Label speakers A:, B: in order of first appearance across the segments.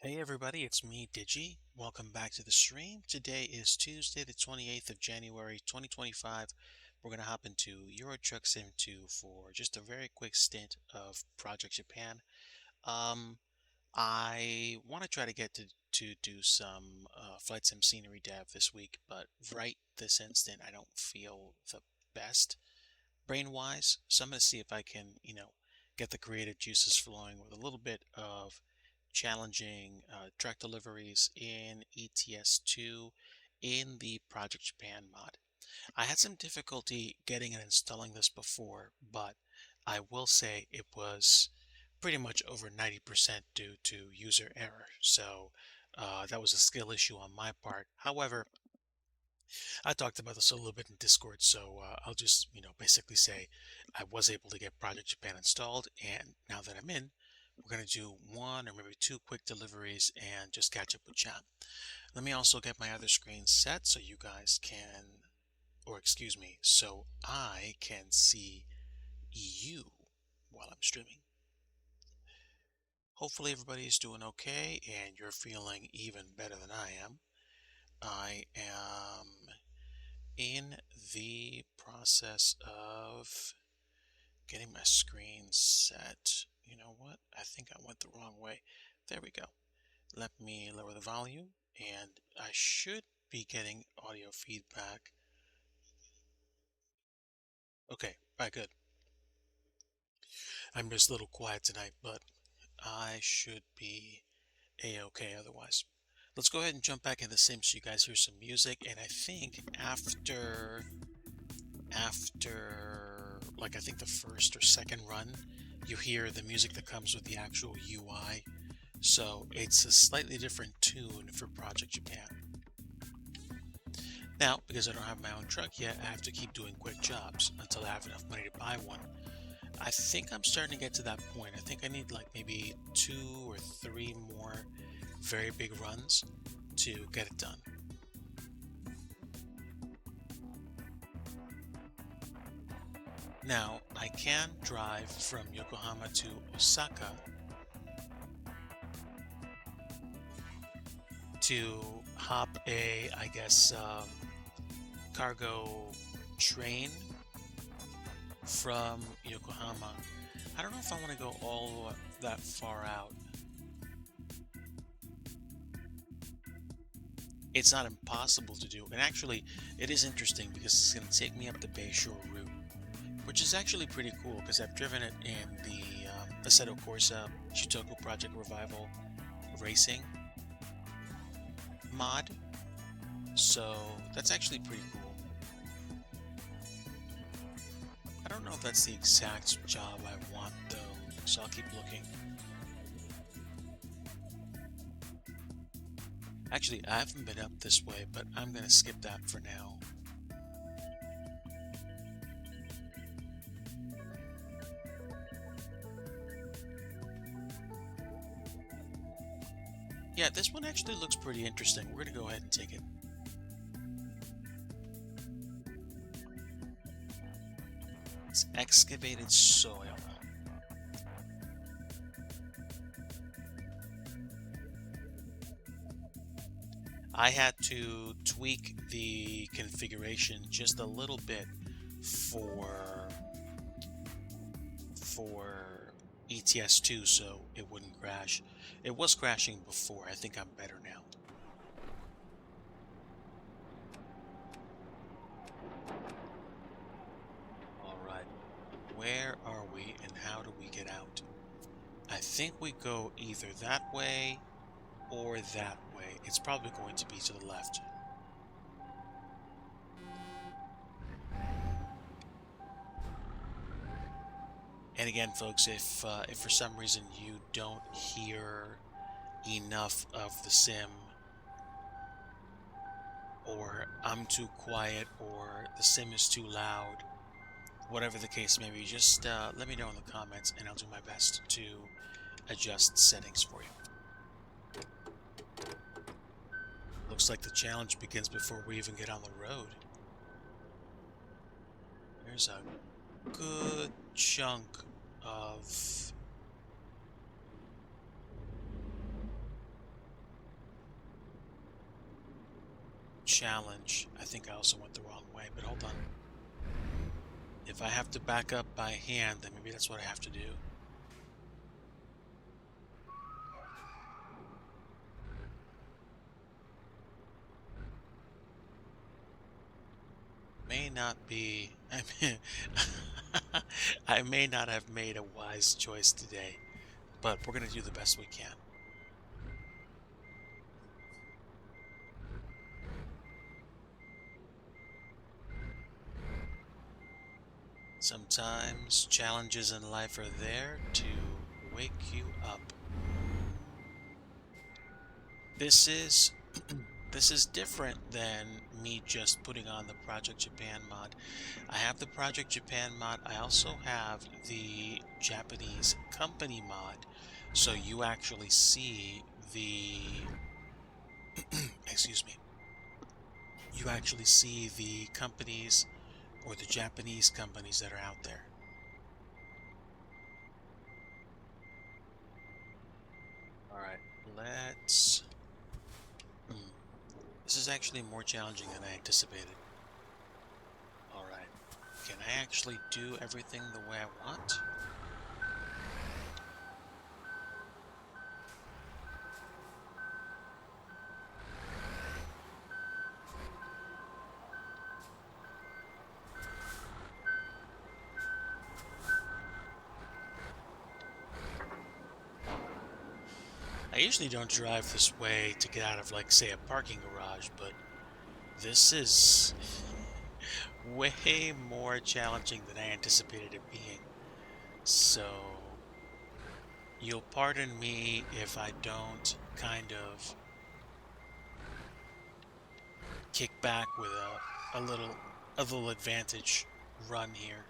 A: Hey everybody, it's me, DIGI. Welcome back to the stream. Today is Tuesday, the 28th of January, 2025. We're going to hop into Euro Truck Sim 2 for just a very quick stint of Project Japan. Um, I want to try to get to do some Flight Sim scenery dev this week, but right this instant, I don't feel the best brain-wise. So I'm going to see if I can, get the creative juices flowing with a little bit of challenging truck deliveries in ETS2 in the Project Japan mod. I had some difficulty getting and installing this before, but I will say it was pretty much over 90% due to user error. So that was a skill issue on my part. However, I talked about this a little bit in Discord, so I'll just, basically say I was able to get Project Japan installed, and now that I'm in, we're going to do one or maybe two quick deliveries and just catch up with chat. Let me also get my other screen set so you guys can, or excuse me, so I can see you while I'm streaming. Hopefully everybody's doing okay and you're feeling even better than I am. I am in the process of getting my screen set. You know what? I think I went the wrong way. There we go. Let me lower the volume and I should be getting audio feedback. Okay, all right, good. I'm just a little quiet tonight, but I should be a-okay otherwise. Let's go ahead and jump back in the sim so you guys hear some music. And I think after like I think the first or second run, you hear the music that comes with the actual UI. So it's a slightly different tune for Project Japan. Now, because I don't have my own truck yet, I have to keep doing quick jobs until I have enough money to buy one. I think I'm starting to get to that point. I think I need like maybe 2 or 3 more very big runs to get it done. Now, I can drive from Yokohama to Osaka to hop I guess, cargo train from Yokohama. I don't know if I want to go all that far out. It's not impossible to do, and actually, it is interesting because it's going to take me up the Bayshore route, which is actually pretty cool because I've driven it in the Assetto Corsa Shitoku Project Revival Racing mod, so that's actually pretty cool. I don't know if that's the exact job I want though, so I'll keep looking. Actually, I haven't been up this way, but I'm gonna skip that for now. Yeah, this one actually looks pretty interesting. We're gonna go ahead and take it. It's excavated soil. I had to tweak the configuration just a little bit for ETS2 so it wouldn't crash. It was crashing before. I think I'm better now. All right. Where are we and how do we get out? I think we go either that way or that way. It's probably going to be to the left. And again, folks, if for some reason you don't hear enough of the sim, or I'm too quiet, or the sim is too loud, whatever the case may be, just let me know in the comments and I'll do my best to adjust settings for you. Looks like the challenge begins before we even get on the road. There's a good chunk of challenge. I think I also went the wrong way, but hold on. If I have to back up by hand, then maybe that's what I have to do. May not be. I may not have made a wise choice today, but we're going to do the best we can. Sometimes challenges in life are there to wake you up. This is this is different than me just putting on the Project Japan mod. I have the Project Japan mod. I also have the Japanese company mod. So you actually see the excuse me. You actually see the companies or the Japanese companies that are out there. Alright, let's... This is actually more challenging than I anticipated. Alright, can I actually do everything the way I want? I usually don't drive this way to get out of, like, say, a parking garage, but this is way more challenging than I anticipated it being. So, you'll pardon me if I don't kind of kick back with a little advantage run here.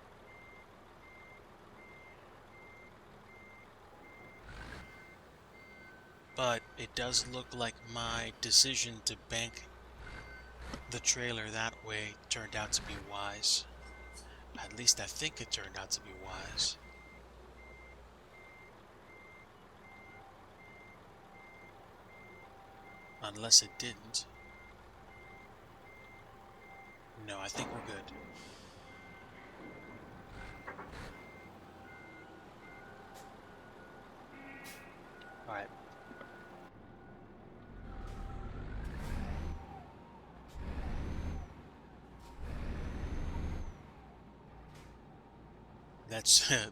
A: But it does look like my decision to bank the trailer that way turned out to be wise. At least I think it turned out to be wise. Unless it didn't. No, I think we're good. Alright.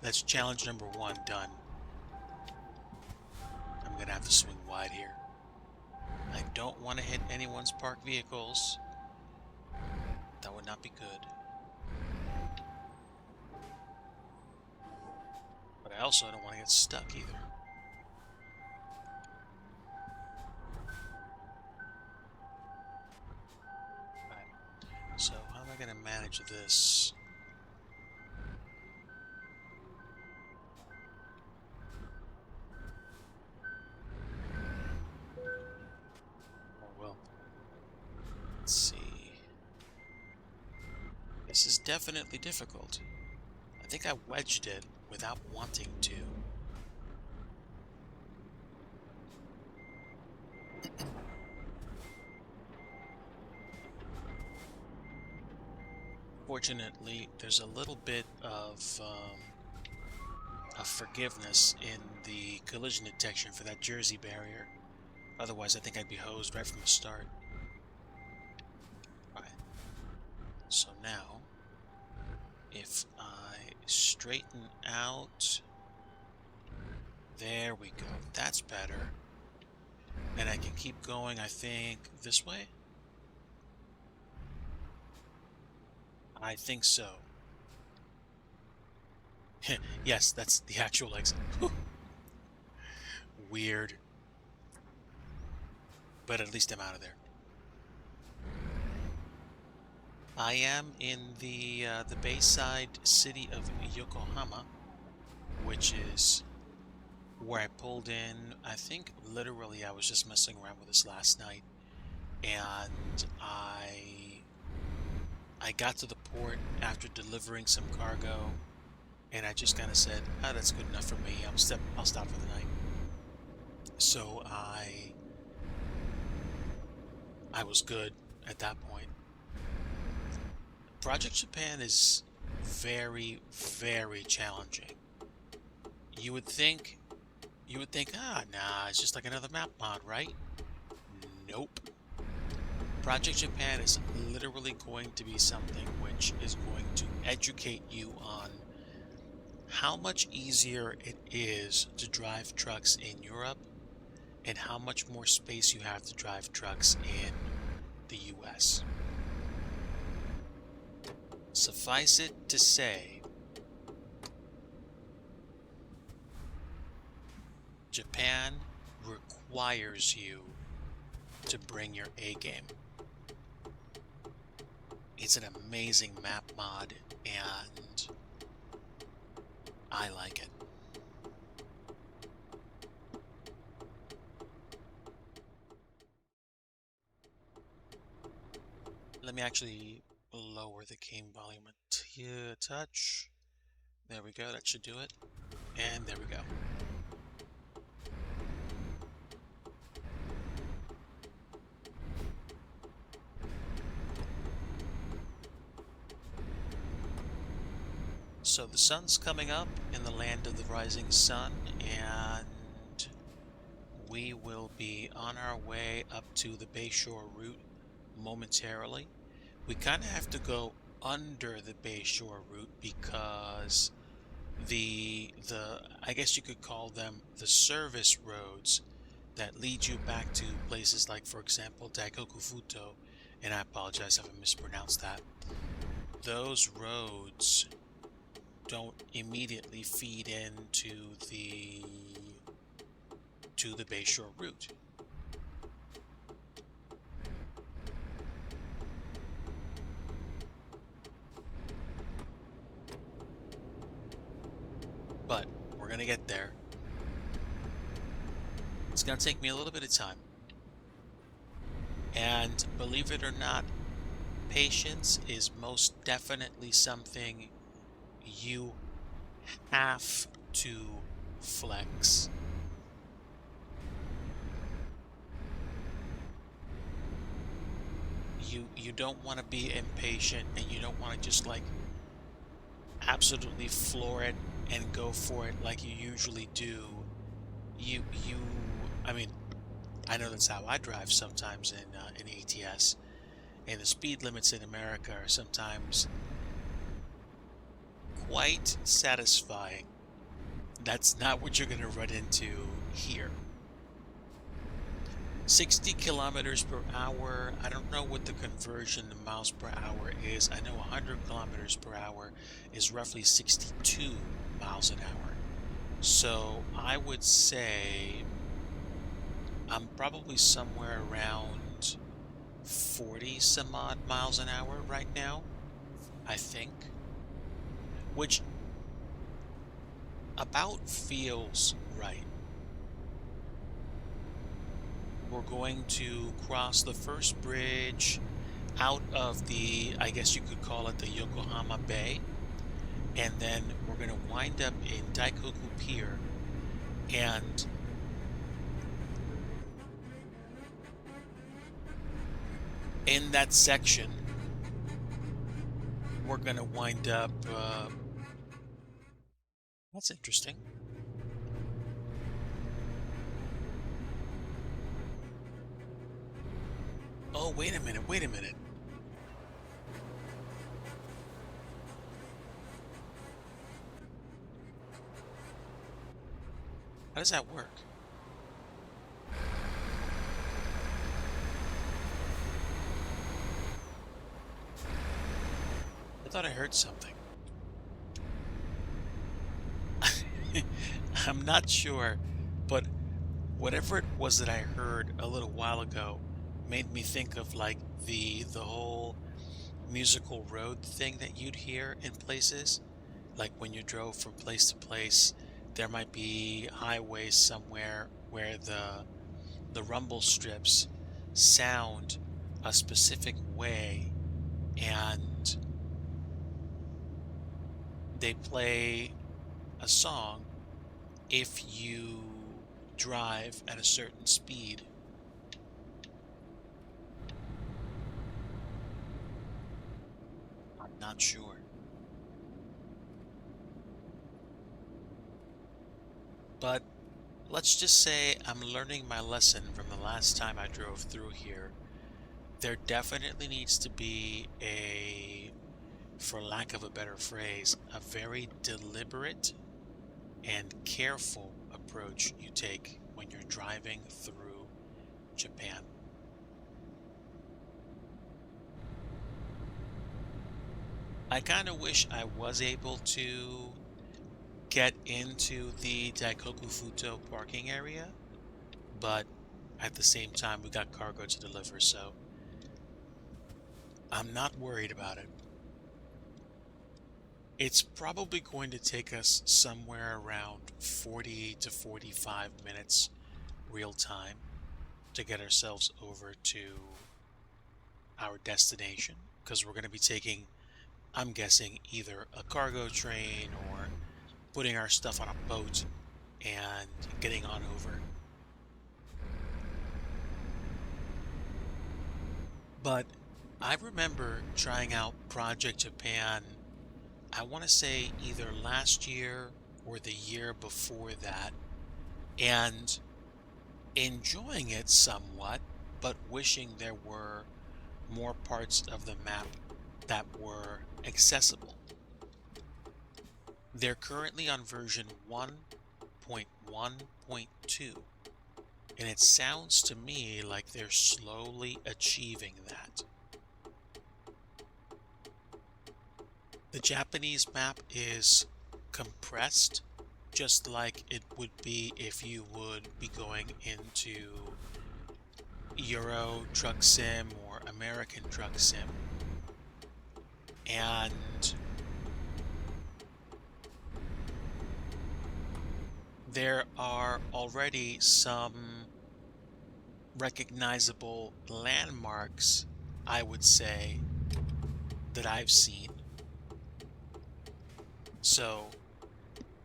A: That's challenge number 1 done. I'm gonna have to swing wide here. I don't want to hit anyone's parked vehicles. That would not be good. But I also don't want to get stuck either. Alright. So how am I gonna manage this? Let's see. This is definitely difficult. I think I wedged it without wanting to. Fortunately, there's a little bit of forgiveness in the collision detection for that Jersey barrier. Otherwise, I think I'd be hosed right from the start. So now, if I straighten out, there we go, that's better. And I can keep going, I think, this way? I think so. Yes, that's the actual exit. Weird. But at least I'm out of there. I am in the Bayside city of Yokohama, which is where I pulled in. I think literally I was just messing around with this last night, and I got to the port after delivering some cargo, and I just kind of said, "Ah, that's good enough for me. I'll stop for the night." So I was good. at that point. Project Japan is very, very challenging. You would think, nah, it's just like another map mod, right? Nope. Project Japan is literally going to be something which is going to educate you on how much easier it is to drive trucks in Europe and how much more space you have to drive trucks in the US. Suffice it to say, Japan requires you to bring your A game. It's an amazing map mod, and I like it. Let me actually lower the game volume a touch. There we go, that should do it. And there we go. So the sun's coming up in the land of the rising sun, and we will be on our way up to the Bayshore route momentarily. We kind of have to go under the Bayshore route because the I guess you could call them the service roads that lead you back to places like, for example, Daikoku Futo, and I apologize if I mispronounced that. Those roads don't immediately feed into the Bayshore route. But we're gonna get there. It's gonna take me a little bit of time. And believe it or not, patience is most definitely something you have to flex. You don't want to be impatient, and you don't want to just like absolutely floor it and go for it like you usually do. I mean, I know that's how I drive sometimes in ATS, and the speed limits in America are sometimes quite satisfying. That's not what you're going to run into here. 60 kilometers per hour. I don't know what the conversion to miles per hour is. I know 100 kilometers per hour is roughly 62 miles an hour. So I would say I'm probably somewhere around 40 some odd miles an hour right now, I think. Which about feels right. We're going to cross the first bridge out of the, I guess you could call it the Yokohama Bay, and then we're going to wind up in Daikoku Pier, and in that section we're going to wind up, that's interesting. Oh, wait a minute, wait a minute. How does that work? I thought I heard something. I'm not sure, but whatever it was that I heard a little while ago made me think of like the whole musical road thing that you'd hear in places. Like when you drove from place to place, there might be highways somewhere where the rumble strips sound a specific way, and they play a song if you drive at a certain speed. Not sure. But let's just say I'm learning my lesson from the last time I drove through here. There definitely needs to be for lack of a better phrase, a very deliberate and careful approach you take when you're driving through Japan. I kind of wish I was able to get into the Daikoku Futo parking area, but at the same time, we got cargo to deliver, so I'm not worried about it. It's probably going to take us somewhere around 40 to 45 minutes real time to get ourselves over to our destination, because we're going to be taking, I'm guessing, either a cargo train or putting our stuff on a boat and getting on over. But I remember trying out Project Japan, I want to say either last year or the year before that, and enjoying it somewhat, but wishing there were more parts of the map that were accessible. They're currently on version 1.1.2, and it sounds to me like they're slowly achieving that. The Japanese map is compressed, just like it would be if you would be going into Euro Truck Sim or American Truck Sim. And there are already some recognizable landmarks, I would say, that I've seen. So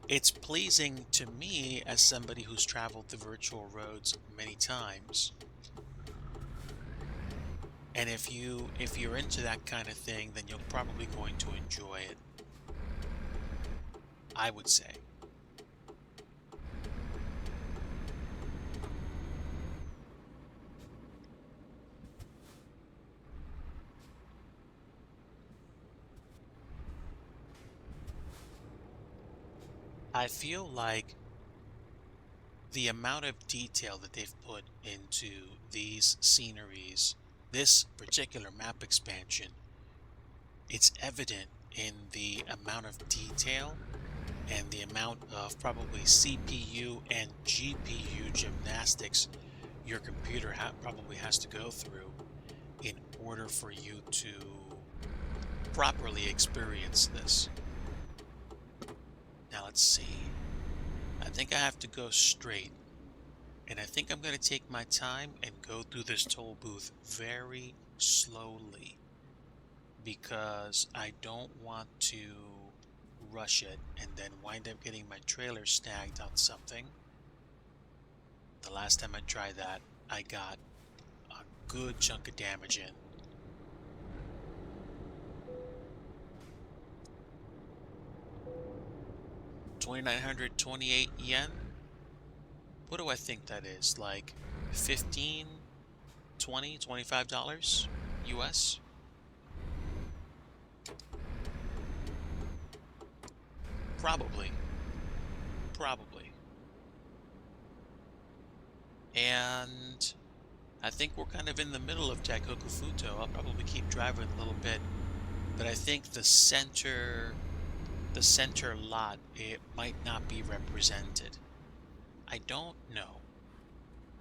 A: it's pleasing to me as somebody who's traveled the virtual roads many times. And if you're into that kind of thing, then you're probably going to enjoy it, I would say. I feel like the amount of detail that they've put into these sceneries, this particular map expansion, it's evident in the amount of detail and the amount of probably CPU and GPU gymnastics your computer probably has to go through in order for you to properly experience this. Now let's see. I think I have to go straight. And I think I'm going to take my time and go through this toll booth very slowly, because I don't want to rush it and then wind up getting my trailer snagged on something. The last time I tried that, I got a good chunk of damage in. $2,928 yen. What do I think that is? Like 15, 20, $25 US? Probably. Probably. And I think we're kind of in the middle of Daikoku Futo. I'll probably keep driving a little bit, but I think the center lot, it might not be represented. I don't know.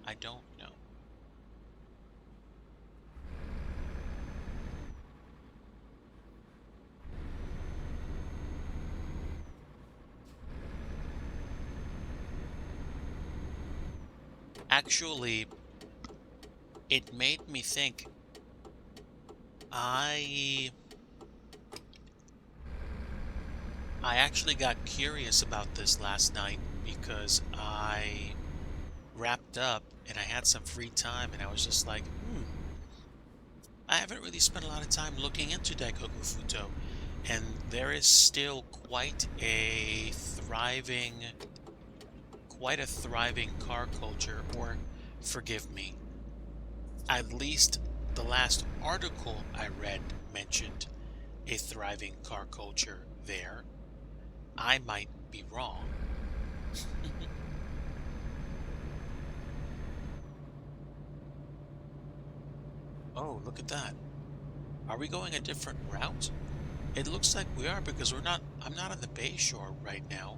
A: I don't know. Actually, it made me think. I actually got curious about this last night because I wrapped up and I had some free time, and I was just like, I haven't really spent a lot of time looking into Daikoku Futo. And there is still quite a thriving car culture, or forgive me, at least the last article I read mentioned a thriving car culture there. I might be wrong. Oh, look at that. Are we going a different route? It looks like we are because I'm not on the Bay Shore right now.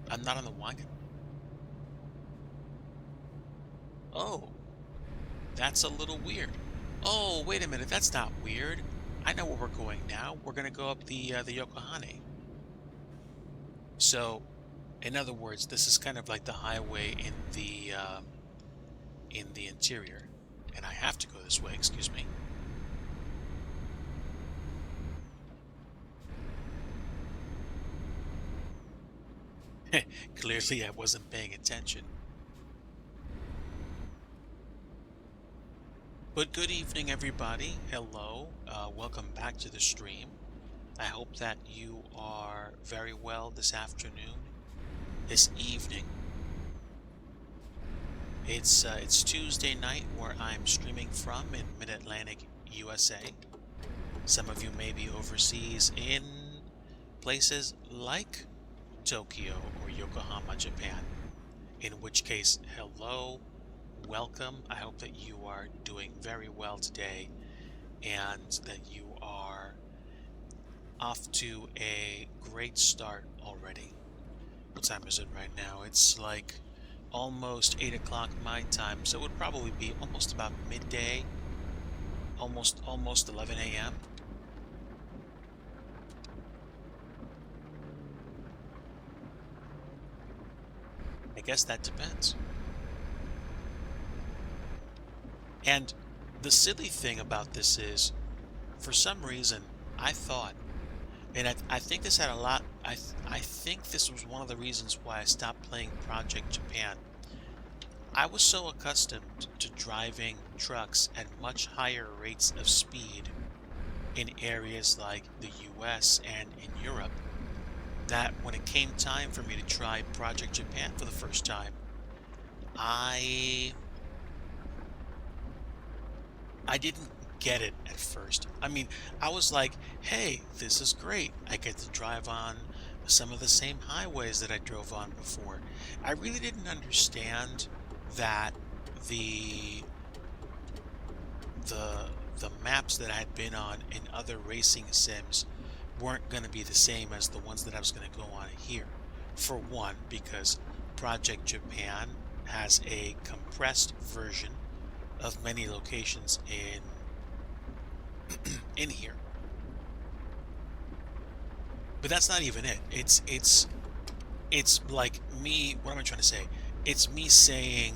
A: I'm not on the Wine. Oh, that's a little weird. Oh, wait a minute, that's not weird. I know where we're going now. We're gonna go up the Yokohama. So, in other words, this is kind of like the highway in the interior, and I have to go this way. Excuse me. Clearly, I wasn't paying attention. But good evening, everybody. Hello. Welcome back to the stream. I hope that you are very well this afternoon, this evening. It's Tuesday night where I'm streaming from in Mid-Atlantic, USA. Some of you may be overseas in places like Tokyo or Yokohama, Japan. In which case, hello, welcome. I hope that you are doing very well today and that you are off to a great start already. What time is it right now? It's like almost 8 o'clock my time, so it would probably be almost about midday, almost 11 a.m. I guess that depends. And the silly thing about this is, for some reason, I thought, and I think this had a lot, I think this was one of the reasons why I stopped playing Project Japan. I was so accustomed to driving trucks at much higher rates of speed in areas like the US and in Europe that when it came time for me to try Project Japan for the first time, I didn't get it at first. I mean, I was like, hey, this is great. I get to drive on some of the same highways that I drove on before. I really didn't understand that the the maps that I had been on in other racing sims weren't going to be the same as the ones that I was going to go on here. For one, because Project Japan has a compressed version of many locations in here. But that's not even it. It's like me, what am I trying to say? It's me saying,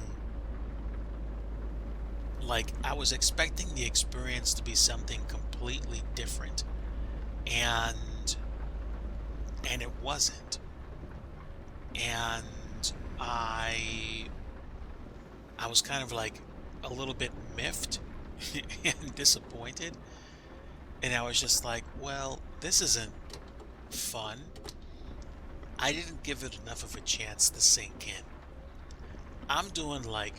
A: like, I was expecting the experience to be something completely different, and it wasn't. And I was kind of like a little bit miffed and disappointed. And I was just like, well, this isn't fun. I didn't give it enough of a chance to sink in. I'm doing like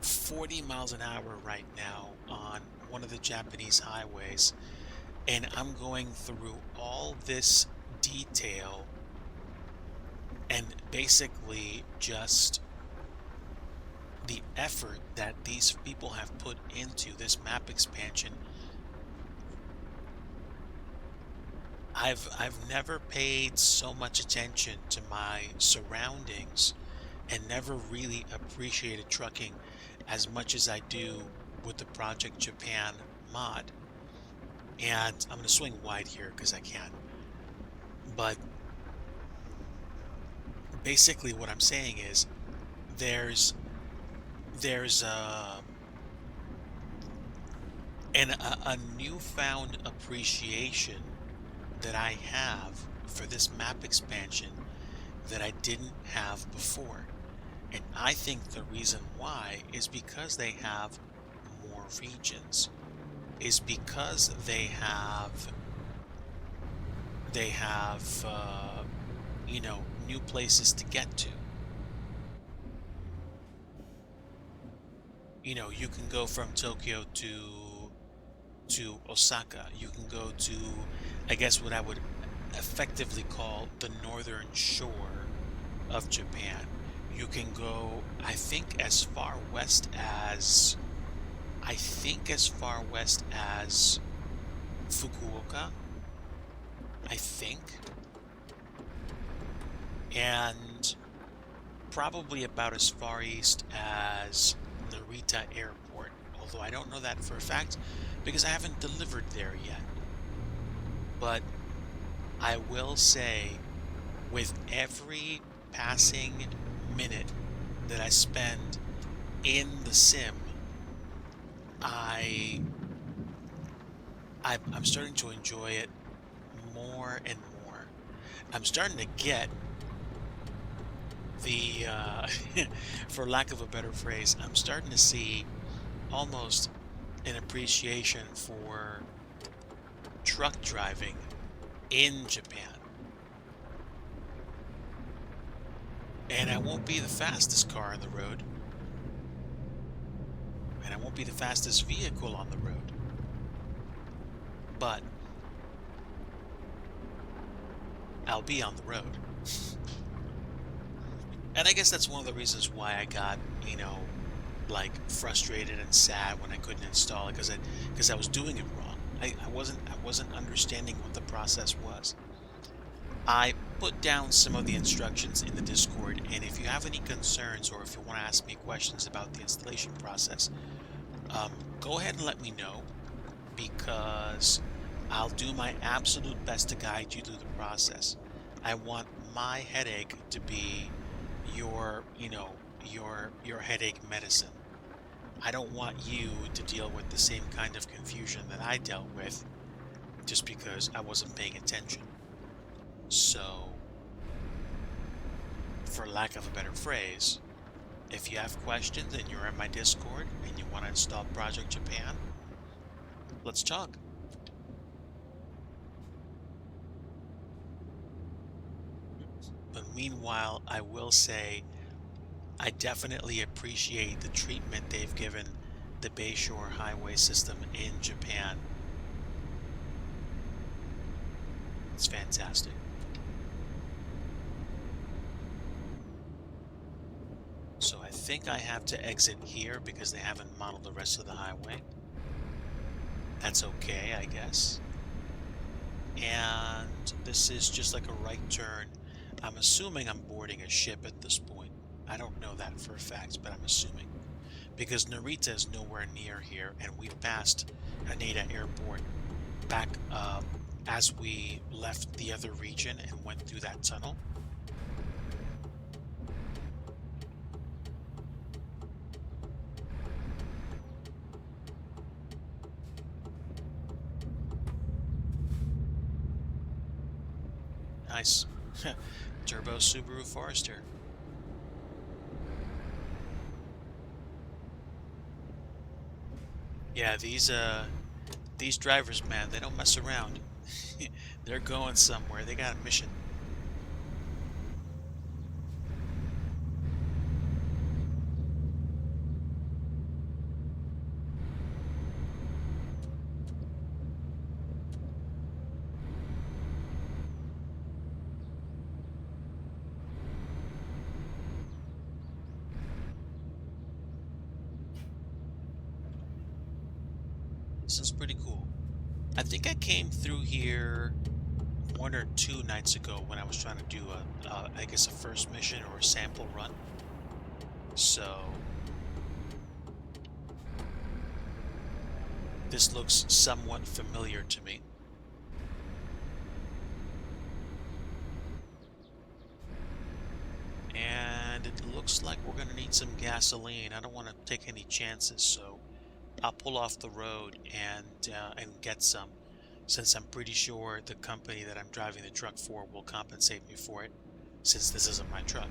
A: 40 miles an hour right now on one of the Japanese highways, and I'm going through all this detail and basically just the effort that these people have put into this map expansion. I've never paid so much attention to my surroundings and never really appreciated trucking as much as I do with the Project Japan mod. And I'm going to swing wide here because I can. But basically what I'm saying is there's a newfound appreciation that I have for this map expansion that I didn't have before. And I think the reason why is because they have more regions, is because they have They have, new places to get to. You can go from Tokyo to Osaka. You can go to, I guess, what I would effectively call the northern shore of Japan. You can go, I think as far west as Fukuoka, I think, and probably about as far east as Narita Airport, although I don't know that for a fact because I haven't delivered there yet. But I will say, with every passing minute that I spend in the sim, I I'm starting to enjoy it more and more. I'm starting to get for lack of a better phrase, I'm starting to see almost an appreciation for truck driving in Japan. And I won't be the fastest car on the road, and I won't be the fastest vehicle on the road, but I'll be on the road. And I guess that's one of the reasons why I got, like frustrated and sad when I couldn't install it because I was doing it wrong. I wasn't understanding what the process was. I put down some of the instructions in the Discord, and if you have any concerns or if you want to ask me questions about the installation process, go ahead and let me know because I'll do my absolute best to guide you through the process. I want my headache to be your headache medicine. I don't want you to deal with the same kind of confusion that I dealt with just because I wasn't paying attention. So, for lack of a better phrase, if you have questions and you're in my Discord and you want to install Project Japan, let's talk. But meanwhile, I will say I definitely appreciate the treatment they've given the Bayshore Highway system in Japan. It's fantastic. So I think I have to exit here because they haven't modeled the rest of the highway. That's okay, I guess. And this is just like a right turn. I'm assuming I'm boarding a ship at this point. I don't know that for a fact, but I'm assuming. Because Narita is nowhere near here, and we passed Haneda Airport back as we left the other region and went through that tunnel. Nice. Turbo Subaru Forester. Yeah, these drivers, man, they don't mess around. They're going somewhere. They got a mission. This is pretty cool. I think I came through here 1 or 2 nights ago when I was trying to do I guess a first mission or a sample run. So this looks somewhat familiar to me. And it looks like we're gonna need some gasoline. I don't want to take any chances, so I'll pull off the road and get some, since I'm pretty sure the company that I'm driving the truck for will compensate me for it, since this isn't my truck.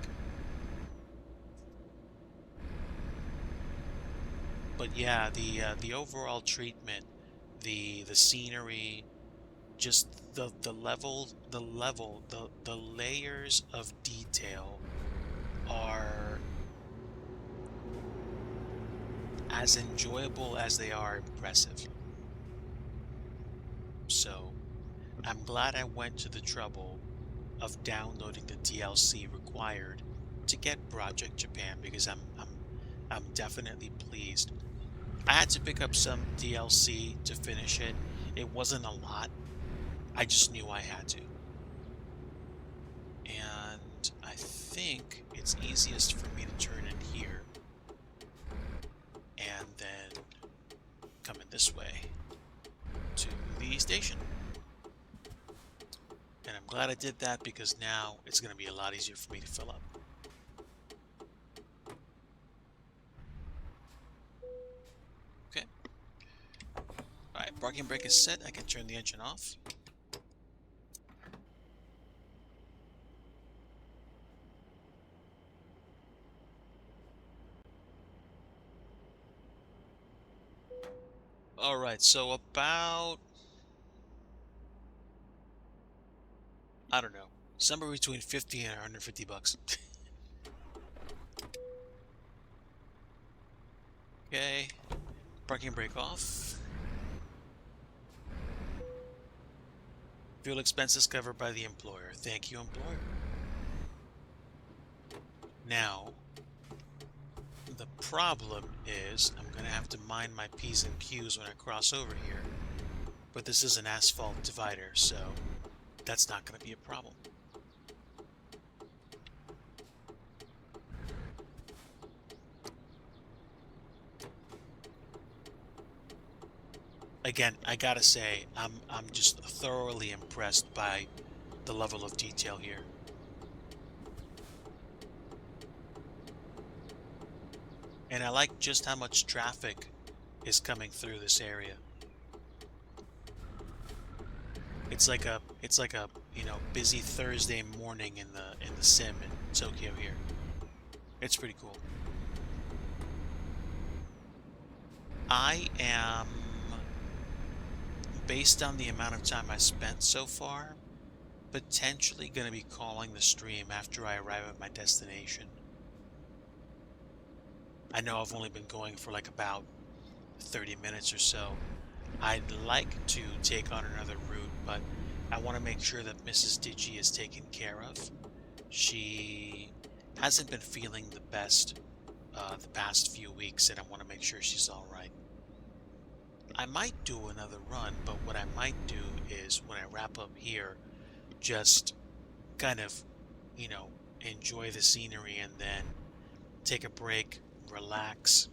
A: But yeah, the overall treatment, the scenery, just the layers of detail are as enjoyable as they are impressive. So I'm glad I went to the trouble of downloading the DLC required to get Project Japan because I'm definitely pleased. I had to pick up some DLC to finish it. It wasn't a lot. I just knew I had to. And I think it's easiest for me to turn in here and then come in this way to the station. And I'm glad I did that because now it's going to be a lot easier for me to fill up. Okay. Alright, parking brake is set. I can turn the engine off. Alright, so about, I don't know, somewhere between 50 and 150 bucks. Okay, parking brake off. Fuel expenses covered by the employer. Thank you, employer. Now, the problem is I'm going to have to mind my P's and Q's when I cross over here. But this is an asphalt divider, so that's not going to be a problem. Again, I gotta say, I'm just thoroughly impressed by the level of detail here. And I like just how much traffic is coming through this area. It's like a busy Thursday morning in the sim in Tokyo here. It's pretty cool. I am, based on the amount of time I spent so far, potentially going to be calling the stream after I arrive at my destination. I know I've only been going for like about 30 minutes or so. I'd like to take on another route, but I want to make sure that Mrs. DIGI is taken care of. She hasn't been feeling the best the past few weeks, and I want to make sure she's all right. I might do another run, but what I might do is when I wrap up here, just kind of, enjoy the scenery and then take a break, relax,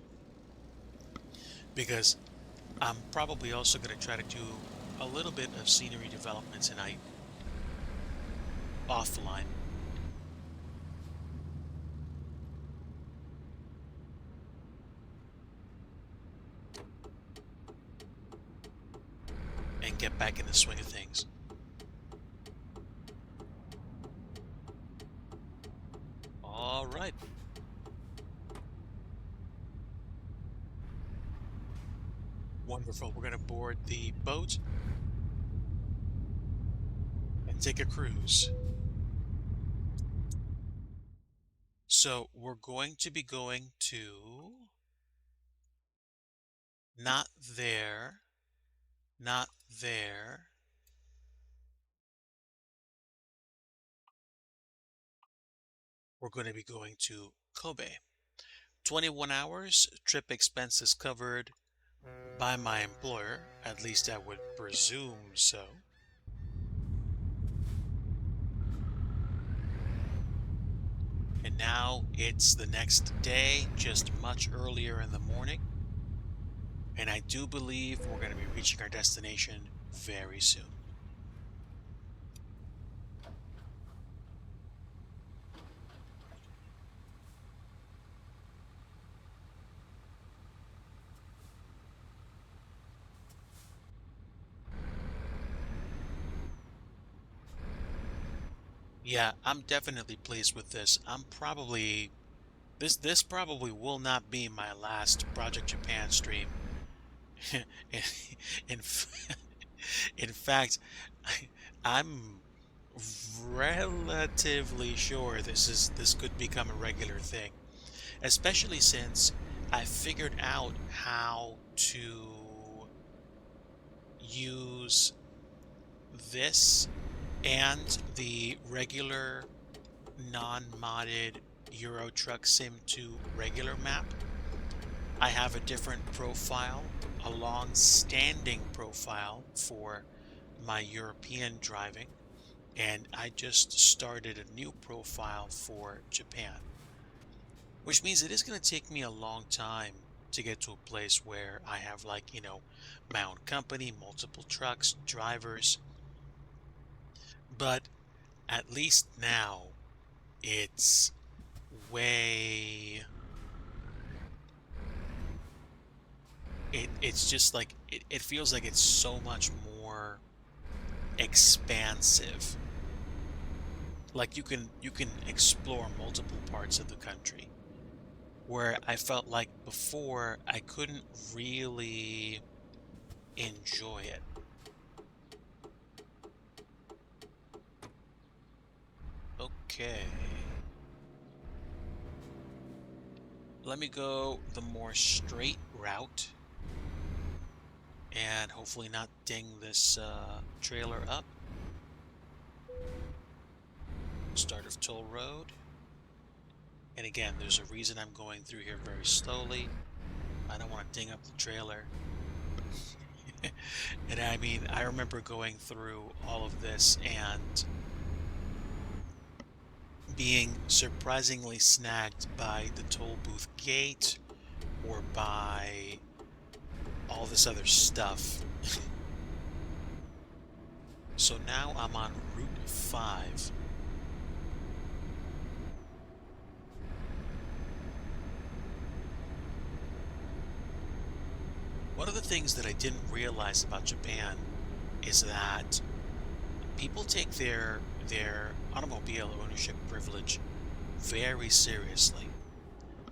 A: because I'm probably also going to try to do a little bit of scenery development tonight offline. And get back in the swing of things. All right. Wonderful. We're going to board the boat and take a cruise. So we're going to be going to not there, not there. We're going to be going to Kobe. 21 hours, trip expenses covered by my employer, at least I would presume so. And now it's the next day, just much earlier in the morning. And I do believe we're going to be reaching our destination very soon. Yeah, I'm definitely pleased with this. This probably will not be my last Project Japan stream. in, in In fact, I'm relatively sure this could become a regular thing, especially since I figured out how to use this and the regular non-modded Euro Truck Sim 2 regular map. I have a different profile, a long-standing profile for my European driving, and I just started a new profile for Japan, which means it is going to take me a long time to get to a place where I have, like, my own company, multiple trucks, drivers, but at least now it's way it's just like it feels like it's so much more expansive. Like you can explore multiple parts of the country, where I felt like before I couldn't really enjoy it. Okay, let me go the more straight route and hopefully not ding this trailer up. Start of toll road. And again, there's a reason I'm going through here very slowly. I don't want to ding up the trailer. And I mean, I remember going through all of this and being surprisingly snagged by the toll booth gate or by all this other stuff. So now I'm on Route 5. One of the things that I didn't realize about Japan is that people take their automobile ownership privilege very seriously.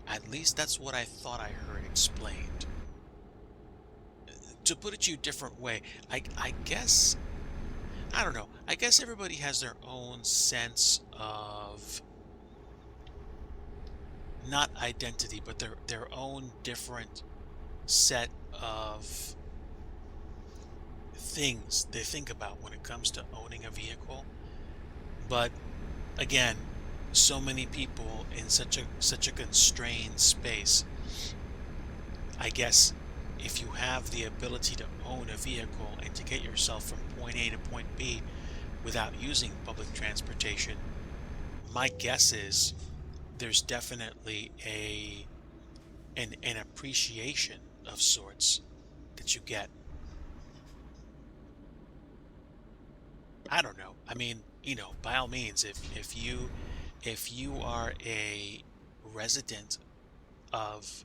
A: At least that's what I thought I heard explained. To put it to you a different way, I guess, I don't know, I guess everybody has their own sense of, not identity, but their own different set of things they think about when it comes to owning a vehicle. But again, so many people in such a constrained space. I guess if you have the ability to own a vehicle and to get yourself from point A to point B without using public transportation, my guess is there's definitely an appreciation of sorts that you get. I don't know. I mean, by all means, if you are a resident of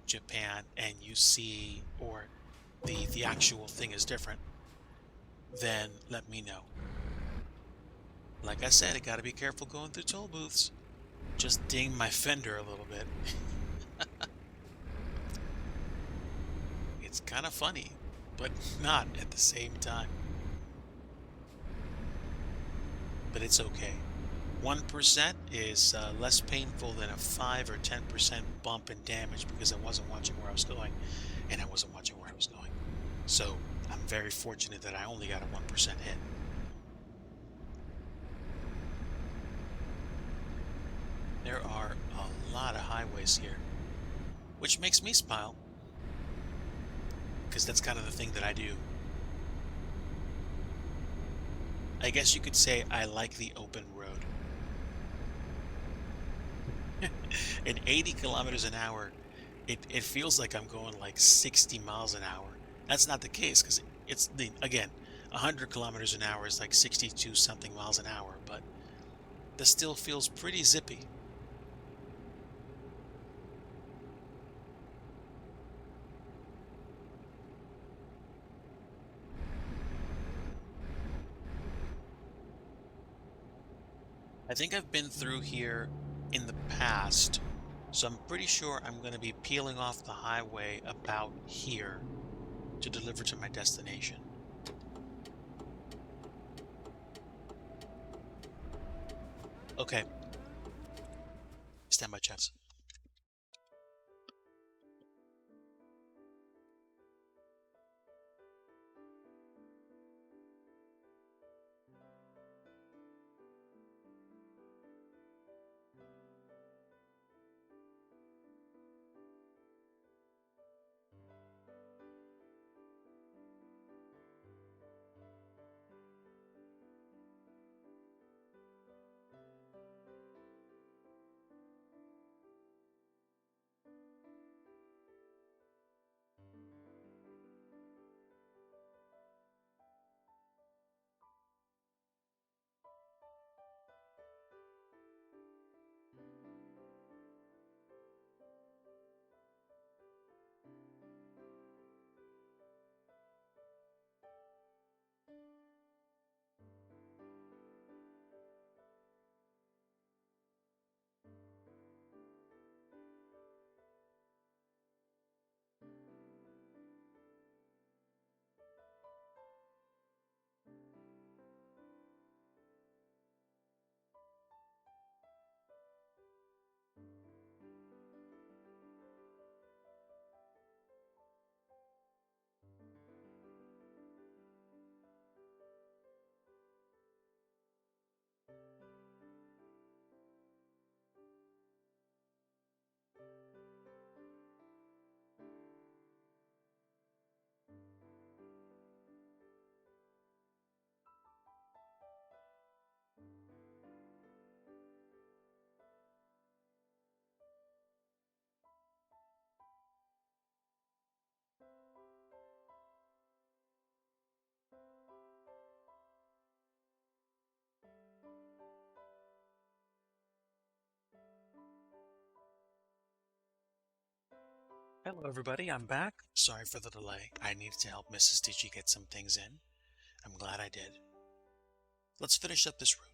A: Japan and you see, or the actual thing is different, then let me know. Like I said, I gotta be careful going through toll booths. Just ding my fender a little bit. It's kind of funny, but not at the same time. But it's okay. 1% is less painful than a 5 or 10% bump in damage, because I wasn't watching where I was going, and I wasn't watching where I was going. So I'm very fortunate that I only got a 1% hit. There are a lot of highways here, which makes me smile, because that's kind of the thing that I do. I guess you could say I like the open road. At 80 kilometers an hour, it feels like I'm going like 60 miles an hour. That's not the case, because again, 100 kilometers an hour is like 62 something miles an hour, but this still feels pretty zippy. I think I've been through here in the past, so I'm pretty sure I'm going to be peeling off the highway about here to deliver to my destination. Okay, stand by, checks. Hello, everybody. I'm back. Sorry for the delay. I needed to help Mrs. DIGI get some things in. I'm glad I did. Let's finish up this route.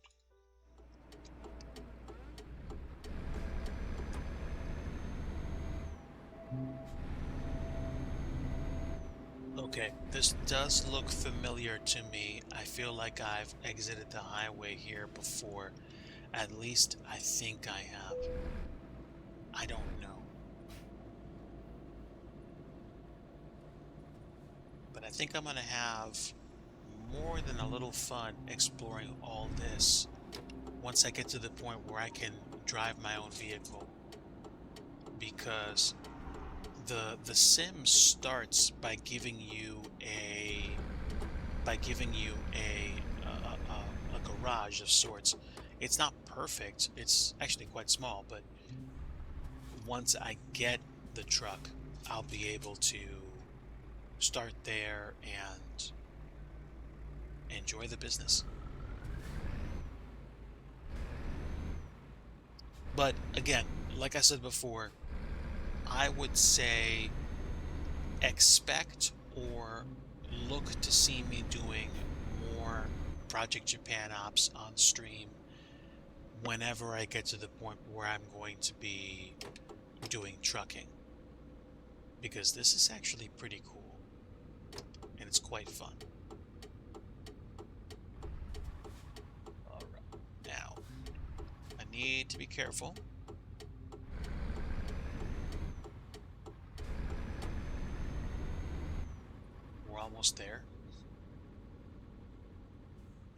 A: Okay, this does look familiar to me. I feel like I've exited the highway here before. At least I think I have. I don't know. But I think I'm gonna have more than a little fun exploring all this once I get to the point where I can drive my own vehicle. Because the sim starts by giving you a a garage of sorts. It's not perfect. It's actually quite small, but once I get the truck, I'll be able to start there and enjoy the business. But again, like I said before, I would say expect or look to see me doing more Project Japan ops on stream whenever I get to the point where I'm going to be doing trucking. Because this is actually pretty cool. And it's quite fun. Alright. Now, I need to be careful. We're almost there.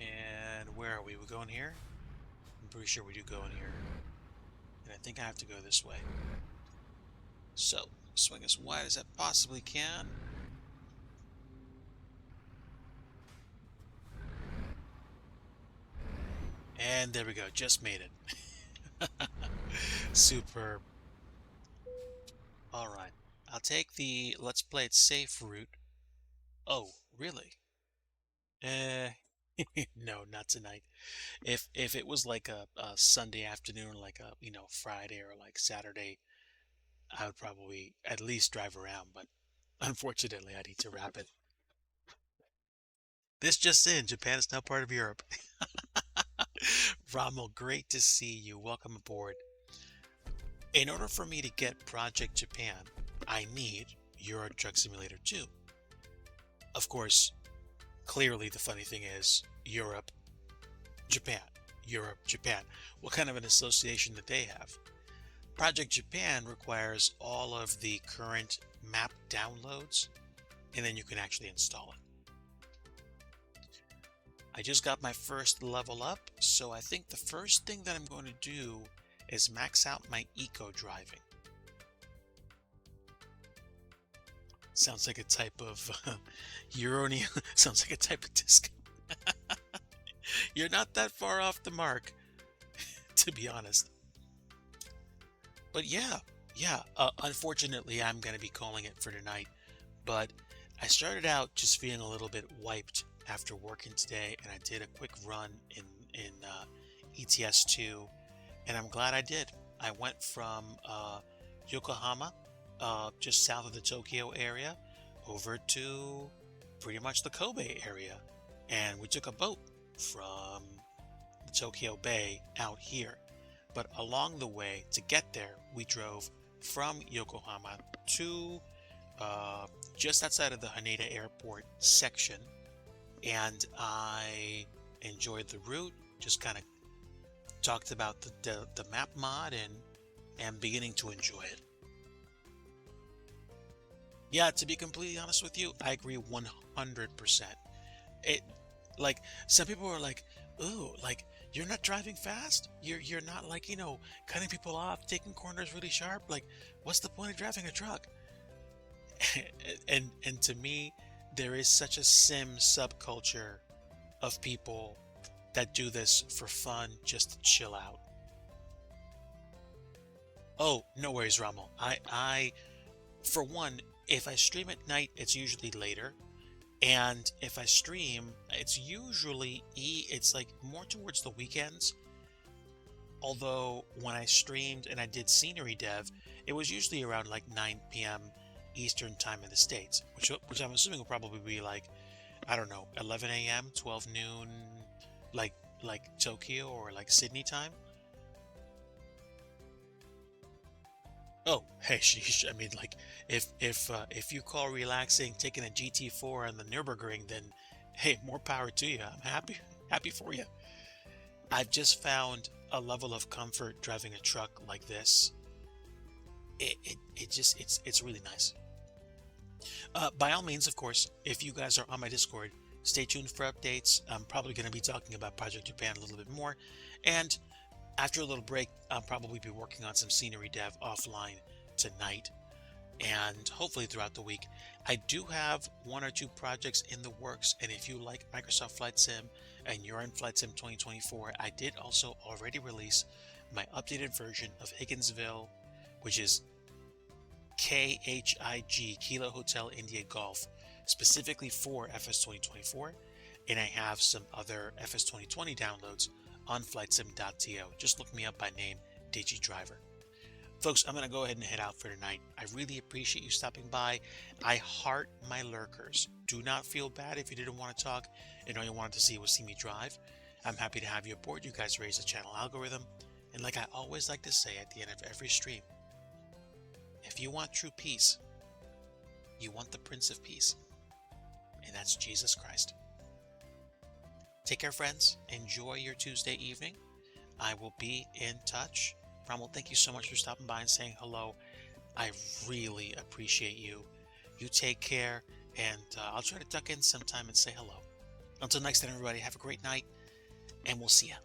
A: And where are we? We're going here? I'm pretty sure we do go in here. And I think I have to go this way. So, swing as wide as I possibly can. And there we go, just made it. Superb. Alright, I'll take the let's play it safe route. Oh, really? Eh, no, not tonight. If it was like a Sunday afternoon, like a, Friday or like Saturday, I would probably at least drive around, but unfortunately I need to wrap it. This just in, Japan is now part of Europe. Rommel, great to see you. Welcome aboard. In order for me to get Project Japan, I need Euro Truck Simulator 2. Of course, clearly the funny thing is Europe, Japan, Europe, Japan. What kind of an association that they have? Project Japan requires all of the current map downloads, and then you can actually install it. I just got my first level up, so I think the first thing that I'm going to do is max out my eco driving. Sounds like a type of Euronia. Sounds like a type of disco. You're not that far off the mark, to be honest. But yeah. Unfortunately, I'm going to be calling it for tonight. But I started out just feeling a little bit wiped after working today, and I did a quick run in ETS2, and I'm glad I did. I went from Yokohama, just south of the Tokyo area, over to pretty much the Kobe area, and we took a boat from the Tokyo Bay out here. But along the way to get there, we drove from Yokohama to just outside of the Haneda Airport section, and I enjoyed the route. Just kind of talked about the map mod and am beginning to enjoy it. Yeah, to be completely honest with you, I agree 100%. It, like, some people are like, ooh, like, you're not driving fast? You're not, like, cutting people off, taking corners really sharp? Like, what's the point of driving a truck? And to me, there is such a sim subculture of people that do this for fun, just to chill out. Oh, no worries, Rommel. I for one, if I stream at night, it's usually later. And if I stream, it's usually it's like more towards the weekends. Although when I streamed and I did scenery dev, it was usually around like 9 p.m. Eastern time in the States, which I'm assuming will probably be like, I don't know, 11 a.m., 12 noon, like Tokyo or like Sydney time. Oh, hey, sheesh. I mean, like, if you call relaxing taking a GT4 on the Nürburgring, then hey, more power to you. I'm happy for you. I've just found a level of comfort driving a truck like this. It's really nice. By all means, of course, if you guys are on my Discord, stay tuned for updates. I'm probably going to be talking about Project Japan a little bit more, and after a little break, I'll probably be working on some scenery dev offline tonight and hopefully throughout the week. I do have one or two projects in the works, and if you like Microsoft Flight Sim and you're in Flight Sim 2024, I did also already release my updated version of Higginsville, which is KHIG, Kilo Hotel India Golf, specifically for FS 2024, and I have some other FS 2020 downloads on flightsim.to. Just look me up by name, DIGI Driver. Folks, I'm going to go ahead and head out for tonight. I really appreciate you stopping by. I heart my lurkers. Do not feel bad if you didn't want to talk and all you wanted to see was see me drive. I'm happy to have you aboard. You guys raise the channel algorithm. And like I always like to say at the end of every stream, if you want true peace, you want the Prince of Peace. And that's Jesus Christ. Take care, friends. Enjoy your Tuesday evening. I will be in touch. Rommel, thank you so much for stopping by and saying hello. I really appreciate you. You take care, and I'll try to duck in sometime and say hello. Until next time, everybody, have a great night, and we'll see ya.